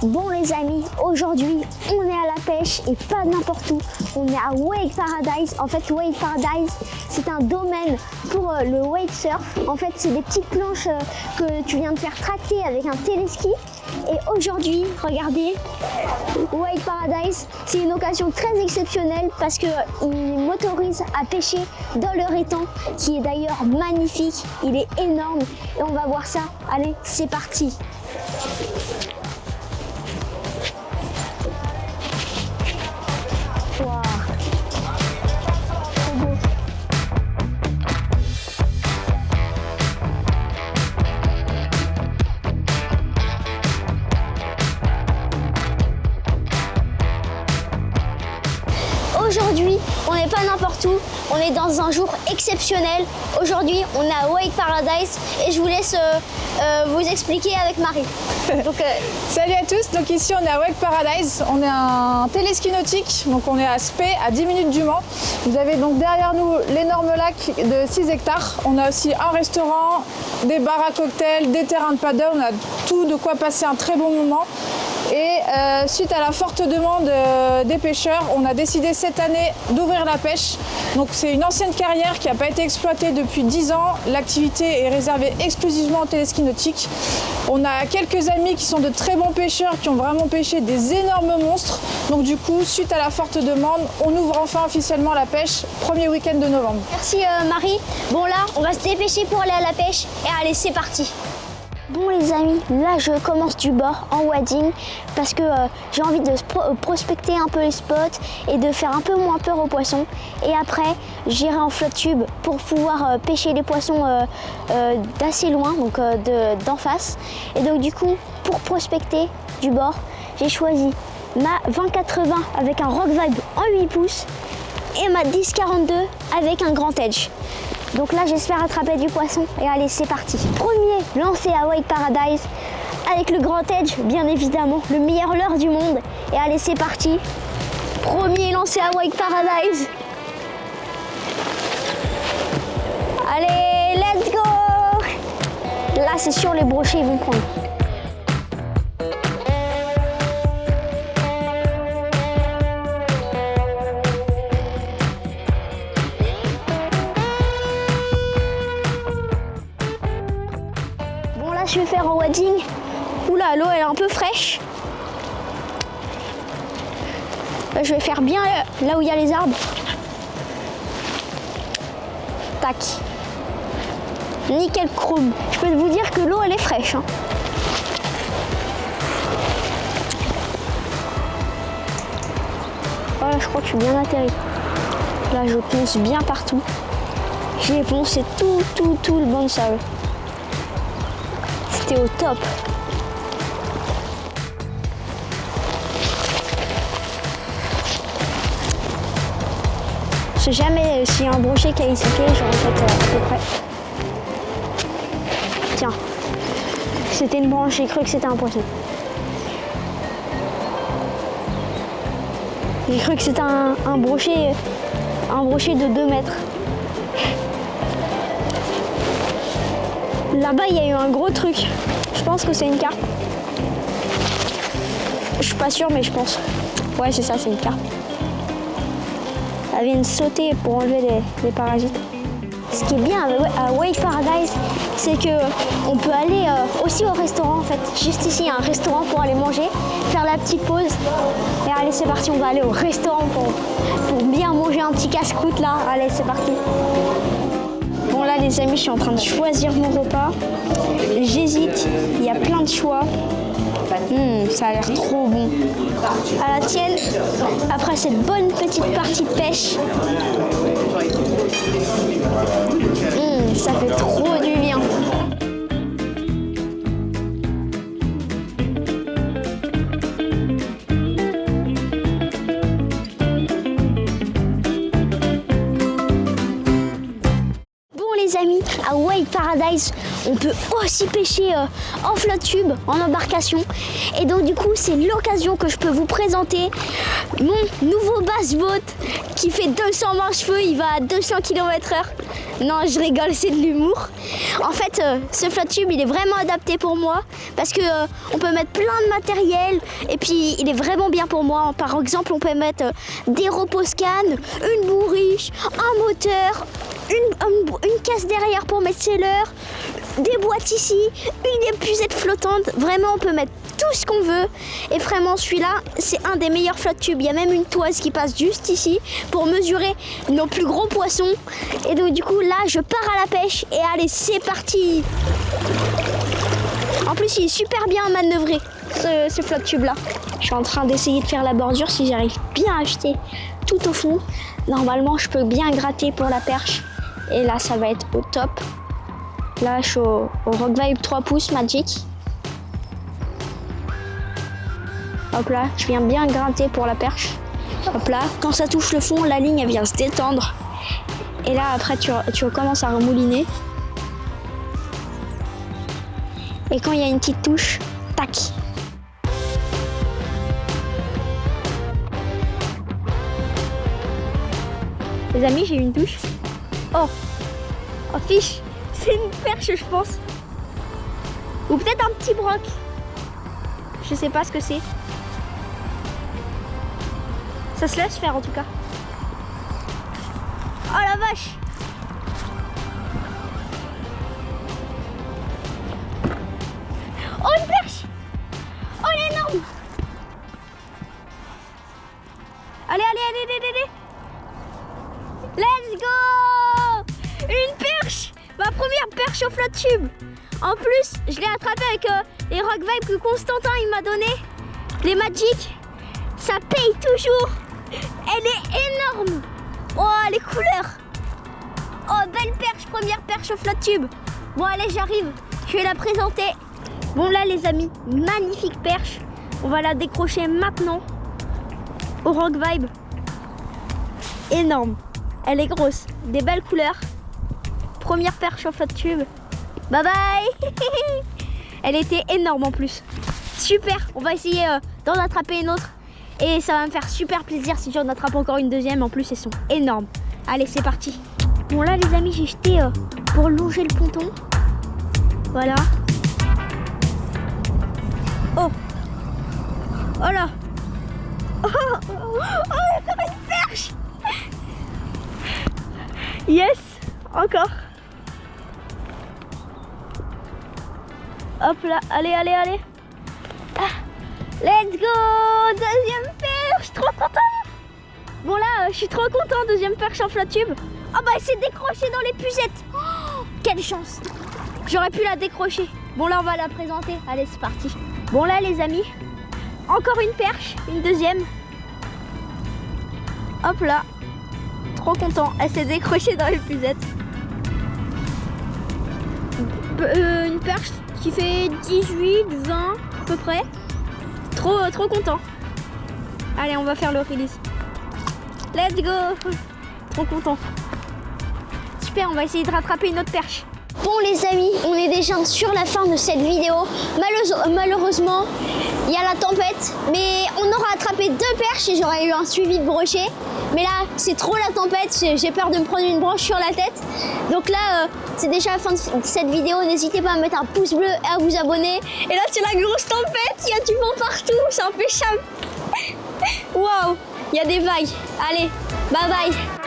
Bon les amis, aujourd'hui on est à la pêche et pas n'importe où. On est à Wake Paradise. En fait Wake Paradise c'est un domaine pour le wake surf. En fait c'est des petites planches que tu viens de faire tracter avec un téléski. Et aujourd'hui, regardez, Wake Paradise, c'est une occasion très exceptionnelle parce qu'ils m'autorisent à pêcher dans leur étang qui est d'ailleurs magnifique, il est énorme et on va voir ça. Allez, c'est parti. Wow. Trop beau. Aujourd'hui, on n'est pas n'importe où, on est dans un jour exceptionnel. Aujourd'hui, on est à Wake Paradise et je vous laisse vous expliquer avec Marie. Salut à tous, donc ici on est à Wake Paradise, on est un téléski nautique, donc on est à Spey, à 10 minutes du Mans. Vous avez donc derrière nous l'énorme lac de 6 hectares. On a aussi un restaurant, des bars à cocktails, des terrains de paddle, on a tout de quoi passer un très bon moment. Et suite à la forte demande des pêcheurs, on a décidé cette année d'ouvrir la pêche. Donc c'est une ancienne carrière qui n'a pas été exploitée depuis 10 ans. L'activité est réservée exclusivement au téléski nautique. On a quelques amis qui sont de très bons pêcheurs, qui ont vraiment pêché des énormes monstres. Donc du coup, suite à la forte demande, on ouvre enfin officiellement la pêche, premier week-end de novembre. Merci Marie. Bon là, on va se dépêcher pour aller à la pêche. Et allez, c'est parti. Bon les amis, là je commence du bord en wading parce que j'ai envie de prospecter un peu les spots et de faire un peu moins peur aux poissons. Et après, j'irai en flotte tube pour pouvoir pêcher les poissons d'assez loin, donc d'en face. Et donc du coup, pour prospecter du bord, j'ai choisi ma 20-80 avec un Rock Vibe en 8 pouces et ma 10-42 avec un grand edge. Donc là, j'espère attraper du poisson. Et allez, c'est parti. Premier lancé à Wake Paradise avec le grand edge, bien évidemment, le meilleur leurre du monde. Et allez, c'est parti. Premier lancé à Wake Paradise. Allez, let's go. Là, c'est sûr, les brochets, ils vont prendre. Je vais faire en wading. Oula, l'eau elle est un peu fraîche. Je vais faire bien là où il y a les arbres. Tac. Nickel chrome. Je peux vous dire que l'eau elle est fraîche. Hein. Voilà, je crois que je suis bien atterri. Là, je ponce bien partout. J'ai poncé tout le banc de sable. C'était au top. Je sais jamais s'il y a un brochet qui a essayé, j'en refais à peu près. Tiens, c'était une branche, j'ai cru que c'était un poisson. J'ai cru que c'était un brochet de 2 mètres. Là-bas, il y a eu un gros truc. Je pense que c'est une carpe. Je suis pas sûre, mais je pense. Ouais, c'est ça, c'est une carpe. Elle vient de sauter pour enlever les parasites. Ce qui est bien à Wake Paradise, c'est qu'on peut aller aussi au restaurant en fait. Juste ici, il y a un restaurant pour aller manger, faire la petite pause. Et allez, c'est parti, on va aller au restaurant pour bien manger un petit casse-croûte là. Allez, c'est parti. Bon là les amis, je suis en train de choisir mon repas. J'hésite, il y a plein de choix. Ça a l'air trop bon. À la tienne, après cette bonne petite partie de pêche. Ça fait trop du bien. Les amis, à Wake Paradise, on peut aussi pêcher en flotte tube, en embarcation. Et donc du coup, c'est l'occasion que je peux vous présenter mon nouveau bass boat qui fait 220 chevaux, il va à 200 km/h. Non, je rigole, c'est de l'humour. En fait, ce flotte tube, il est vraiment adapté pour moi parce que on peut mettre plein de matériel et puis il est vraiment bien pour moi. Par exemple, on peut mettre des RopoScan, une bourriche, un moteur, une caisse derrière pour mettre seller, des boîtes ici, une épuisette flottante. Vraiment, on peut mettre tout ce qu'on veut. Et vraiment, celui-là, c'est un des meilleurs flotte tubes. Il y a même une toise qui passe juste ici pour mesurer nos plus gros poissons. Et donc, du coup, là, je pars à la pêche. Et allez, c'est parti! En plus, il est super bien manœuvré, ce flotte tube-là. Je suis en train d'essayer de faire la bordure. Si j'arrive bien à acheter tout au fond, normalement, je peux bien gratter pour la perche. Et là, ça va être au top. Là, je suis au Rock Vibe 3 pouces Magic. Hop là, je viens bien gratter pour la perche. Hop là, quand ça touche le fond, la ligne, elle vient se détendre. Et là, après, tu recommences à remouliner. Et quand il y a une petite touche, tac. Les amis, j'ai eu une touche. Oh, fiche, c'est une perche, je pense. Ou peut-être un petit broc. Je sais pas ce que c'est. Ça se laisse faire en tout cas. Oh la vache! Oh une perche! Oh elle est énorme! Allez, allez, allez, allez, allez! Let's go! Une perche! Ma première perche au flotte tube! En plus, je l'ai attrapée avec les Rock Vibe que Constantin il m'a donné. Les Magic. Ça paye toujours! Elle est énorme! Oh, les couleurs! Oh, belle perche, première perche au flotte tube. Bon, allez, j'arrive. Je vais la présenter. Bon, là, les amis, magnifique perche. On va la décrocher maintenant au Rock Vibe. Énorme. Elle est grosse. Des belles couleurs. Première perche au flotte tube. Bye bye! Elle était énorme en plus. Super. On va essayer d'en attraper une autre. Et ça va me faire super plaisir si j'en attrape encore une deuxième. En plus, elles sont énormes. Allez, c'est parti. Bon, là, les amis, j'ai jeté pour longer le ponton. Voilà. Oh. Oh là. Oh, encore une perche. Yes. Encore. Hop là. Allez, allez, allez. Ah. Let's go! Deuxième perche, trop contente! Bon là, je suis trop contente, deuxième perche en flotte tube. Oh bah elle s'est décrochée dans l'épuisette! Oh, quelle chance! J'aurais pu la décrocher. Bon là, on va la présenter. Allez, c'est parti. Bon là, les amis, encore une perche, une deuxième. Hop là, trop content. Elle s'est décrochée dans l'épuisette. Une perche qui fait 18, 20 à peu près. Trop content. Allez, on va faire le release. Let's go. Trop content. Super, on va essayer de rattraper une autre perche. Bon les amis, on est déjà sur la fin de cette vidéo. Malheureusement, il y a la tempête, mais on aura attrapé 2 perches et j'aurais eu un suivi de brochet. Mais là, c'est trop la tempête, j'ai peur de me prendre une branche sur la tête. Donc là, c'est déjà la fin de cette vidéo. N'hésitez pas à mettre un pouce bleu et à vous abonner. Et là, c'est la grosse tempête, il y a du vent partout, c'est impêchable. Waouh, il y a des vagues. Allez, bye bye.